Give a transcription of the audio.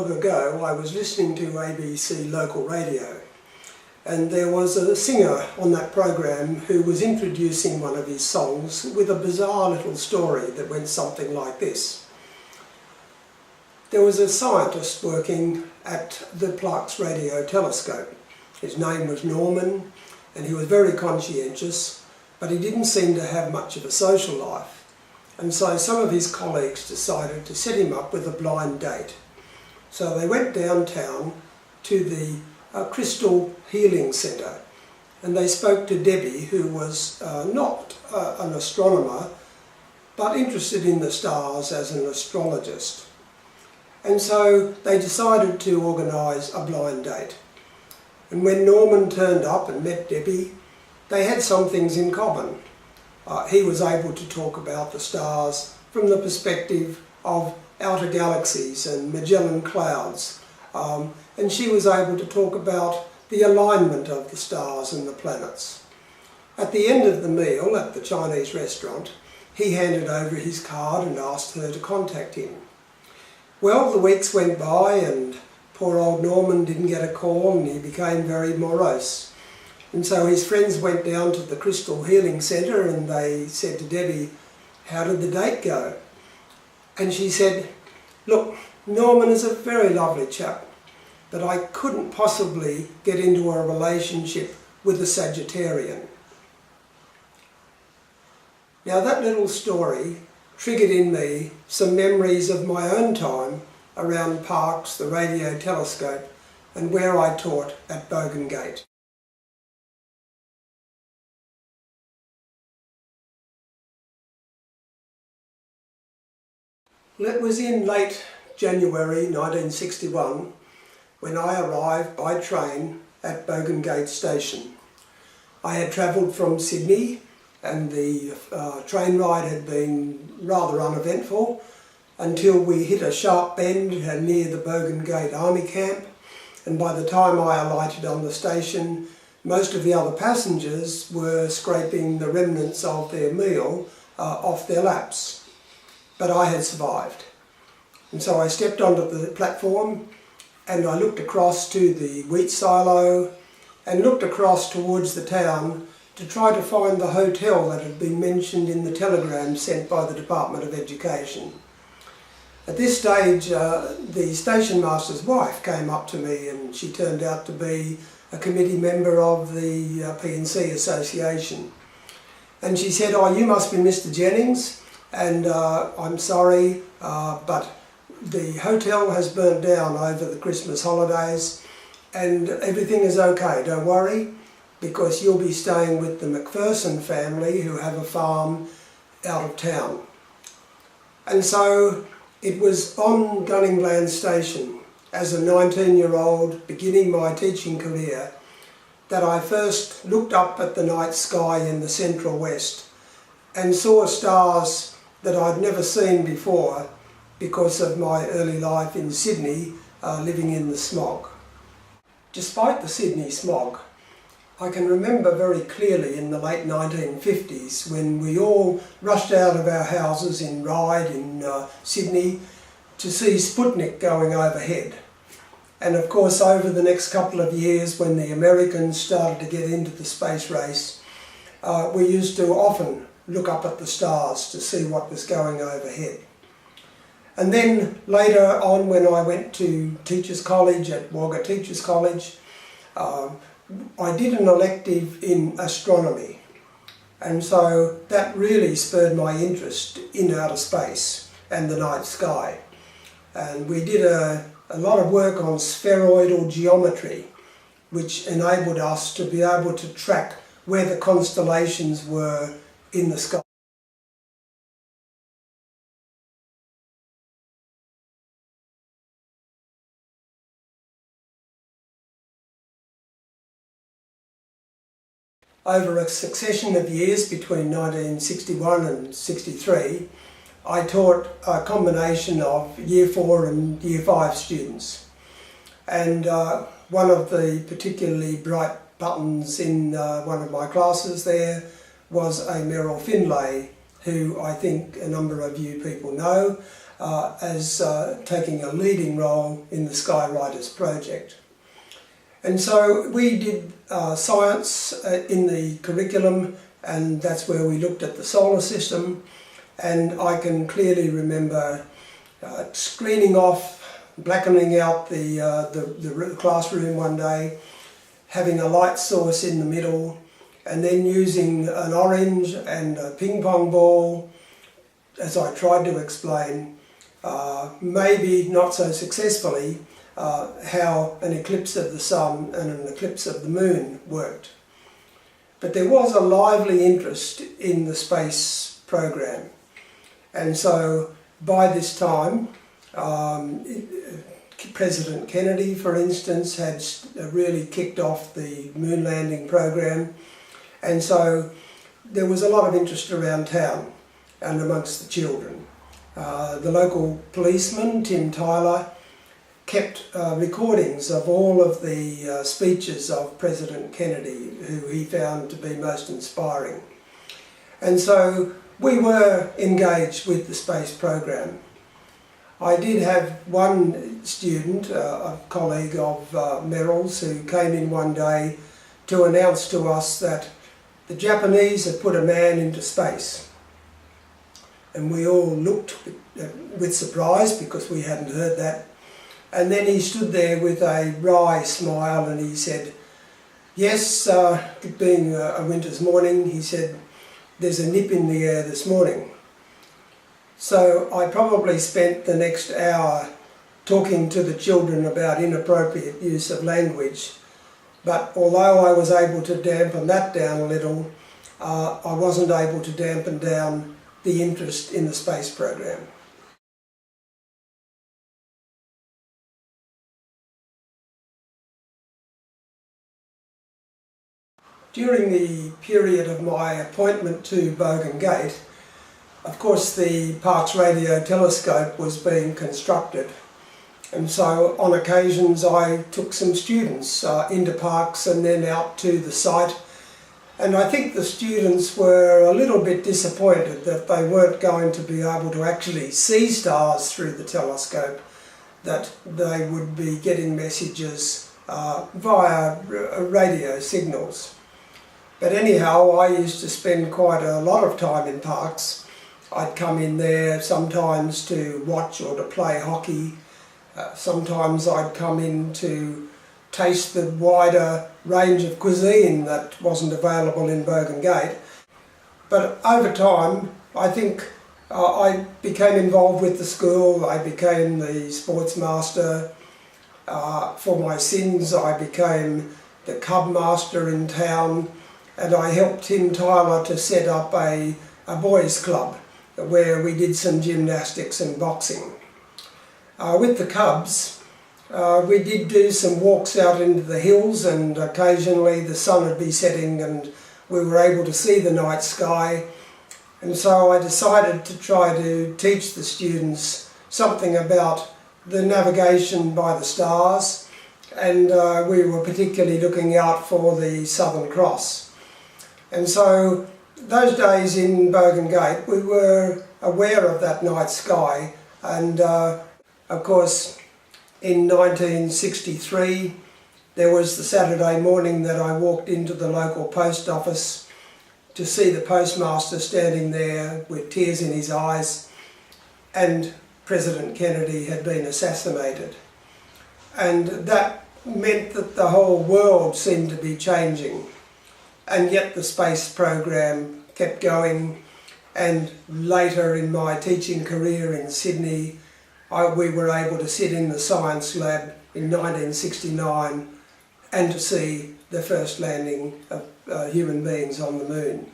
long ago I was listening to ABC local radio, and there was a singer on that program who was introducing one of his songs with a bizarre little story that went something like this. There was a scientist working at the Parkes radio telescope. His name was Norman, and he was very conscientious, but he didn't seem to have much of a social life. And so some of his colleagues decided to set him up with a blind date. So they went downtown to the Crystal Healing Centre, and they spoke to Debbie, who was not an astronomer, but interested in the stars as an astrologist. And so they decided to organise a blind date. And when Norman turned up and met Debbie, they had some things in common. He was able to talk about the stars from the perspective of outer galaxies and Magellan clouds, and she was able to talk about the alignment of the stars and the planets. At the end of the meal at the Chinese restaurant, he handed over his card and asked her to contact him. Well, the weeks went by and poor old Norman didn't get a call, and he became very morose. And so his friends went down to the Crystal Healing Centre and they said to Debbie, "How did the date go?" And she said, "Look, Norman is a very lovely chap, but I couldn't possibly get into a relationship with a Sagittarian." Now that little story triggered in me some memories of my own time around Parkes, the radio telescope, and where I taught at Bogan Gate. It was in late January 1961 when I arrived by train at Bogan Gate station. I had travelled from Sydney, and the train ride had been rather uneventful until we hit a sharp bend near the Bogan Gate Army camp, and by the time I alighted on the station, most of the other passengers were scraping the remnants of their meal off their laps. But I had survived. And so I stepped onto the platform and I looked across to the wheat silo and looked across towards the town to try to find the hotel that had been mentioned in the telegram sent by the Department of Education. At this stage, the station master's wife came up to me, and she turned out to be a committee member of the P&C Association. And she said, "Oh, you must be Mr. Jennings, and I'm sorry, but the hotel has burnt down over the Christmas holidays, and everything is okay, don't worry, because you'll be staying with the McPherson family who have a farm out of town." And so it was on Gunningland Station, as a 19-year-old beginning my teaching career, that I first looked up at the night sky in the central west and saw stars that I'd never seen before because of my early life in Sydney, living in the smog. Despite the Sydney smog, I can remember very clearly in the late 1950s when we all rushed out of our houses in Ryde in Sydney to see Sputnik going overhead. And of course over the next couple of years, when the Americans started to get into the space race, we used to often look up at the stars to see what was going overhead. And then later on, when I went to Teachers College at Wagga Teachers College, I did an elective in astronomy, and so that really spurred my interest in outer space and the night sky. And we did a lot of work on spheroidal geometry, which enabled us to be able to track where the constellations were in the sky. Over a succession of years between 1961 and 63, I taught a combination of Year 4 and Year 5 students. And one of the particularly bright buttons in one of my classes there was a Merrill Finlay, who I think a number of you people know. as taking a leading role in the Skywriters Project. And so we did science in the curriculum, and that's where we looked at the solar system. And I can clearly remember screening off, blackening out the classroom one day, having a light source in the middle, and then using an orange and a ping pong ball, as I tried to explain, maybe not so successfully, how an eclipse of the sun and an eclipse of the moon worked. But there was a lively interest in the space program, and so by this time President Kennedy, for instance, had really kicked off the moon landing program, and so there was a lot of interest around town and amongst the children. The local policeman, Tim Tyler, kept recordings of all of the speeches of President Kennedy, who he found to be most inspiring. And so we were engaged with the space program. I did have one student, a colleague of Merrill's, who came in one day to announce to us that the Japanese had put a man into space. And we all looked with surprise because we hadn't heard that. And then he stood there with a wry smile and he said, yes, it being a winter's morning, he said, there's a nip in the air this morning. So I probably spent the next hour talking to the children about inappropriate use of language, but although I was able to dampen that down a little, I wasn't able to dampen down the interest in the space program. During the period of my appointment to Bogan Gate, of course the Parkes radio telescope was being constructed, and so on occasions I took some students into Parkes and then out to the site, and I think the students were a little bit disappointed that they weren't going to be able to actually see stars through the telescope, that they would be getting messages via radio signals. But anyhow, I used to spend quite a lot of time in Parkes. I'd come in there sometimes to watch or to play hockey. Sometimes I'd come in to taste the wider range of cuisine that wasn't available in Bogan Gate. But over time, I think I became involved with the school. I became the sports master. For my sins, I became the cub master in town. And I helped Tim Tyler to set up a boys' club where we did some gymnastics and boxing. With the Cubs, we did do some walks out into the hills, and occasionally the sun would be setting and we were able to see the night sky. And so I decided to try to teach the students something about the navigation by the stars, and we were particularly looking out for the Southern Cross. And so those days in Bogan Gate we were aware of that night sky, and of course in 1963 there was the Saturday morning that I walked into the local post office to see the postmaster standing there with tears in his eyes, and President Kennedy had been assassinated. And that meant that the whole world seemed to be changing. And yet the space program kept going, and later in my teaching career in Sydney, we were able to sit in the science lab in 1969 and to see the first landing of human beings on the moon.